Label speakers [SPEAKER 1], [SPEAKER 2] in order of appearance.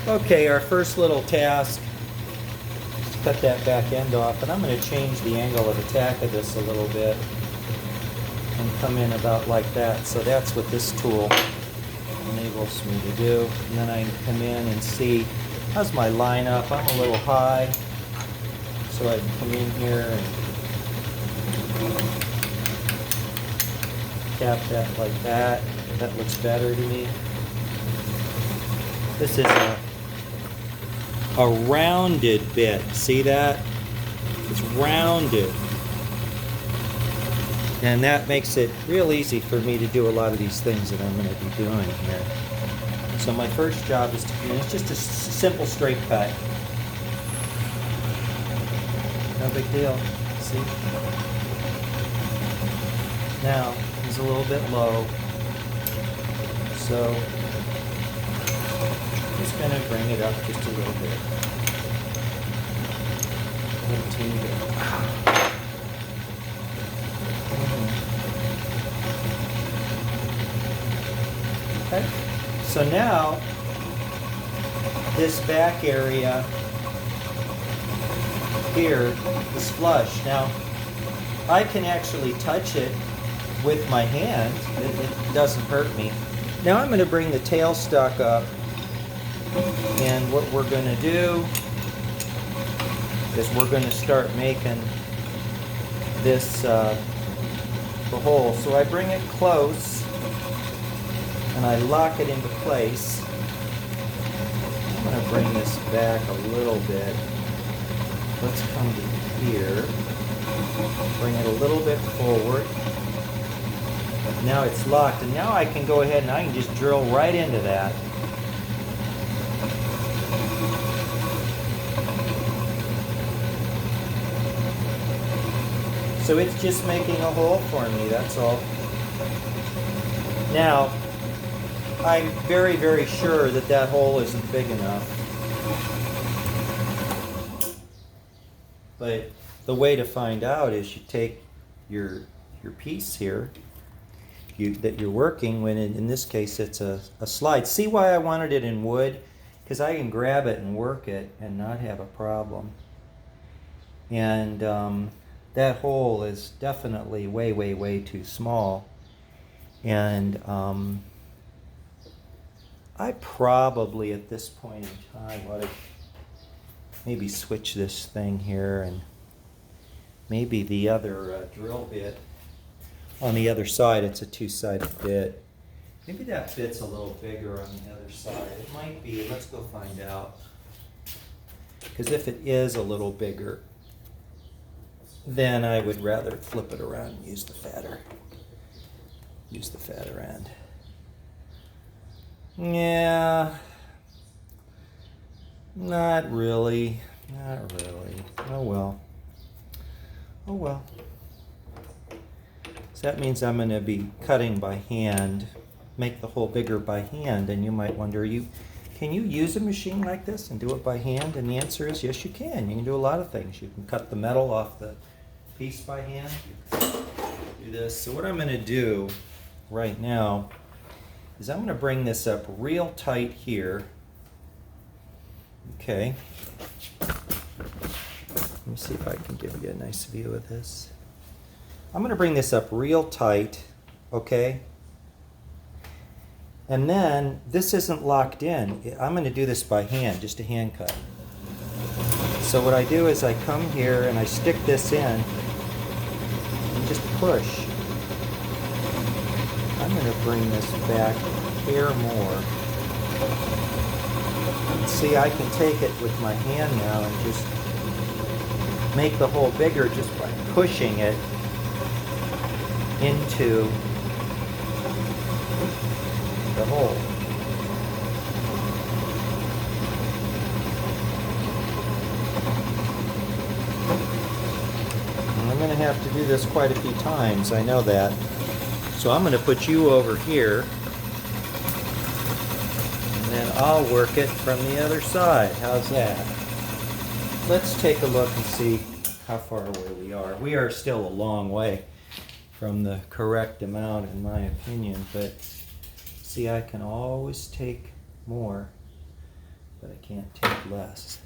[SPEAKER 1] Okay, our first little task is cut that back end off, and I'm going to change the angle of attack of this a little bit and come in about like that. So that's what this tool enables me to do. And then I can come in and see, how's my line up? I'm a little high, so I can come in here and tap that like that. That looks better to me. This is a rounded bit. See that? It's rounded. And that makes it real easy for me to do a lot of these things that I'm going to be doing here. So my first job is to come in. It's just a simple straight cut. No big deal. See? Now, it's a little bit low. So, just going to bring it up just a little bit. Continue to... Okay. So now, this back area here is flush. Now, I can actually touch it with my hand. It doesn't hurt me. Now I'm going to bring the tailstock up, and what we're going to do is we're going to start making this the hole. So I bring it close and I lock it into place. I'm going to bring this back a little bit. Let's come to here. Bring it a little bit forward. Now it's locked, and now I can go ahead and I can just drill right into that. So it's just making a hole for me, that's all. Now, I'm very, very sure that that hole isn't big enough. But the way to find out is you take your piece here that you're working, when in this case it's a slide. See why I wanted it in wood? Because I can grab it and work it and not have a problem. And that hole is definitely way, way, way too small. And I probably at this point in time ought to maybe switch this thing here, and maybe the other drill bit on the other side. It's a two-sided bit. Maybe that bit's a little bigger on the other side. It might be. Let's go find out. Because if it is a little bigger, then I would rather flip it around and use the fatter end. Yeah, not really. Oh well. So that means I'm going to be cutting by hand, make the hole bigger by hand. And you might wonder, can you use a machine like this and do it by hand? And the answer is yes, you can. You can do a lot of things. You can cut the metal off the piece by hand. You can do this. So what I'm going to do right now is I'm going to bring this up real tight here. Okay. Let me see if I can give you a nice view of this. I'm going to bring this up real tight, okay? And then this isn't locked in. I'm going to do this by hand, just a hand cut. So what I do is I come here and I stick this in and just push. I'm going to bring this back a hair more. And see, I can take it with my hand now and just make the hole bigger just by pushing it into the hole. And I'm going to have to do this quite a few times, I know that. So I'm going to put you over here, and then I'll work it from the other side. How's that? Let's take a look and see how far away we are. We are still a long way from the correct amount, in my opinion, but see, I can always take more, but I can't take less.